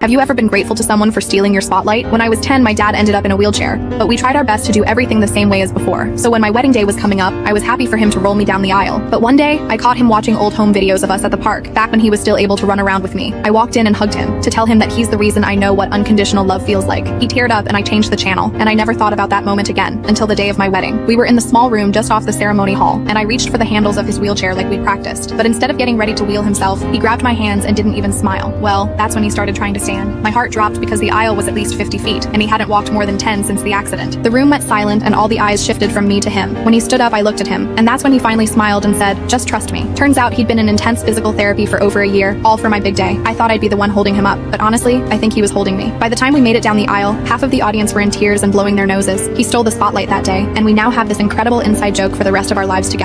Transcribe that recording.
Have you ever been grateful to someone for stealing your spotlight? When I was 10, my dad ended up in a wheelchair, but we tried our best to do everything the same way as before. So when my wedding day was coming up, I was happy for him to roll me down the aisle. But one day, I caught him watching old home videos of us at the park, back when he was still able to run around with me. I walked in and hugged him, to tell him that he's the reason I know what unconditional love feels like. He teared up and I changed the channel, and I never thought about that moment again, until the day of my wedding. We were in the small room just off the ceremony hall, and I reached for the handles of his wheelchair like we'd practiced. But instead of getting ready to wheel himself, he grabbed my hands and didn't even smile. Well, that's when he started trying to stand. My heart dropped because the aisle was at least 50 feet, and he hadn't walked more than 10 since the accident. The room went silent, and all the eyes shifted from me to him. When he stood up, I looked at him, and that's when he finally smiled and said, "Just trust me." Turns out he'd been in intense physical therapy for over a year, all for my big day. I thought I'd be the one holding him up, but honestly, I think he was holding me. By the time we made it down the aisle, half of the audience were in tears and blowing their noses. He stole the spotlight that day, and we now have this incredible inside joke for the rest of our lives together.